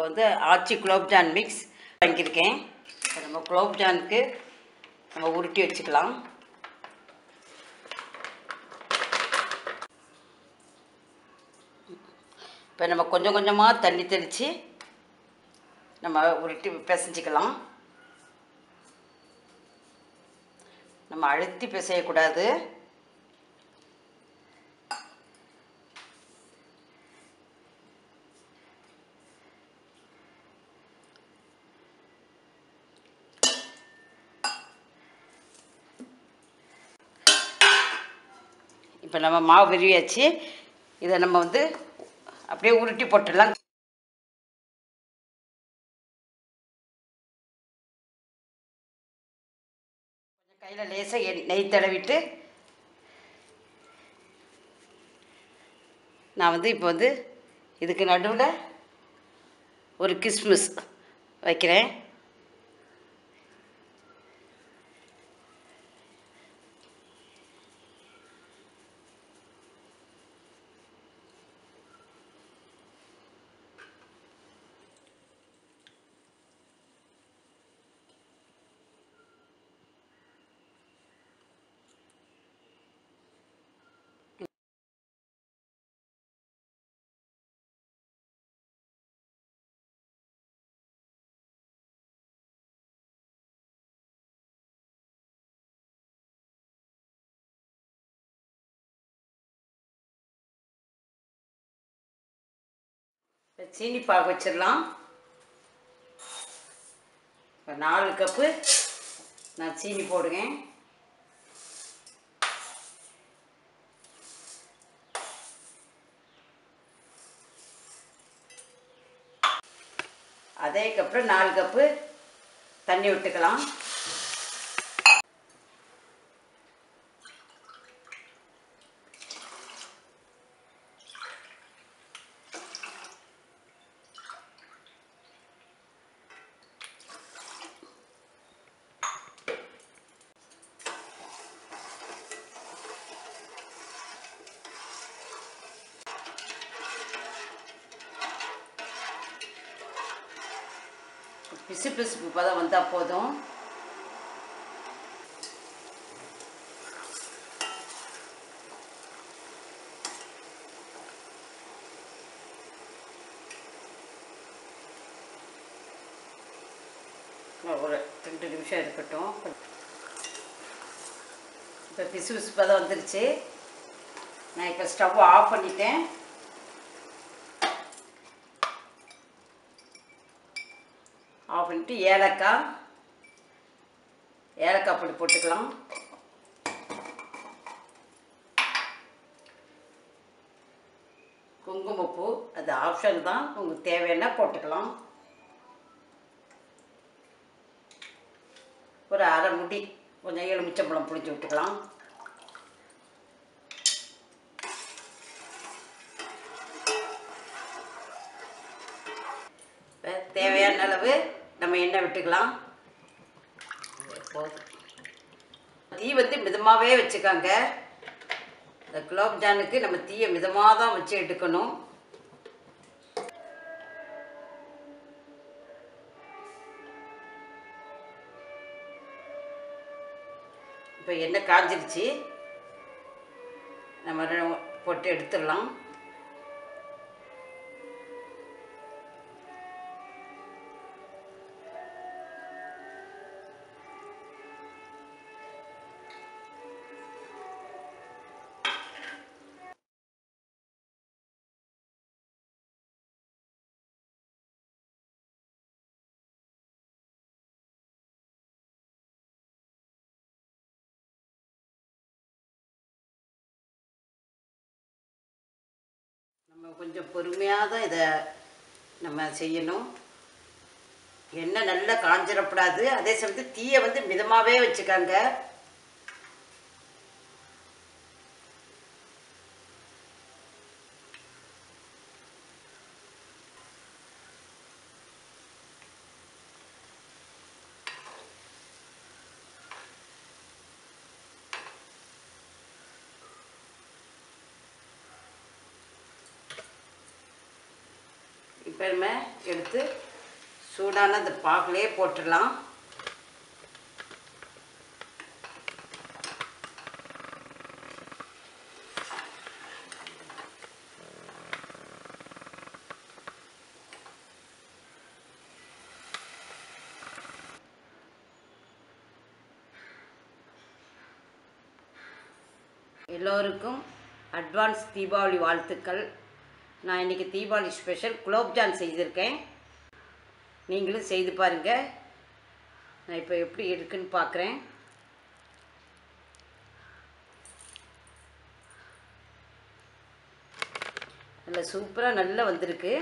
வந்து ஆச்சி gulab John mix வாங்கியிருக்கேன். நம்ம குலோப் ஜானுக்கு நம்ம உருட்டி வச்சுக்கலாம். இப்போ நம்ம கொஞ்சம் கொஞ்சமாக தண்ணி தெளித்து நம்ம உருட்டி பிசைஞ்சிக்கலாம். நம்ம அழுத்தி பிசையக்கூடாது. இப்போ நம்ம மாவு விரிவியாச்சு. இதை நம்ம வந்து அப்படியே உருட்டி போட்டுடலாம். கொஞ்சம் கையில் லேசாக நெய் தடவிட்டு நான் வந்து இப்போ வந்து இதுக்கு நடுவில் ஒரு கிஸ்மிஸ் வைக்கிறேன். சீனி பாகு வச்சிடலாம். இப்போ 4 கப்பு நான் சீனி போடுவேன். அதேக்கப்புறம் 4 கப்பு தண்ணி விட்டுக்கலாம். பிசு பிசுப்பு பதம் வந்தால் போதும். ஒரு 2 நிமிஷம் இருக்கட்டும். இப்போ பிசு பிசு பதம் வந்துருச்சு. நான் இப்போ ஸ்டவ் ஆஃப் பண்ணிட்டேன். ஆஃப் பண்ணிட்டு ஏலக்காய் பொடி போட்டுக்கலாம். குங்குமப்பூ அது ஆப்ஷன் தான், உங்களுக்கு தேவைன்னா போட்டுக்கலாம். ஒரு அரை முடி கொஞ்சம் எலுமிச்சம்பழம் புளிஞ்சு விட்டுக்கலாம். தேவையான அளவு நம்ம எண்ணெய் விட்டுக்கலாம். தீ வந்து மிதமாகவே வச்சுக்காங்க. இந்த குலோப் ஜானுக்கு நம்ம தீயை மிதமாக தான் வச்சு எடுக்கணும். இப்போ எண்ணெய் காஞ்சிருச்சு. நம்ம போட்டு எடுத்துடலாம். நம்ம கொஞ்சம் பொறுமையாக தான் இதை நம்ம செய்யணும். எண்ணெய் நல்லா காஞ்சிடக்கூடாது. அதே சமயத்தில் தீயை வந்து மிதமாகவே வச்சுக்காங்க. இப்போ இப்போ நம்ம எடுத்து சூடான அந்த பாகுலேயே போட்டுடலாம். எல்லோருக்கும் அட்வான்ஸ் தீபாவளி வாழ்த்துக்கள். நான் இன்றைக்கி தீபாவளி ஸ்பெஷல் குலோப் ஜான் செய்திருக்கேன். நீங்களும் செய்து பாருங்கள். நான் இப்போ எப்படி இருக்குன்னு பார்க்குறேன். நல்லா சூப்பராக நல்லா வந்திருக்கு.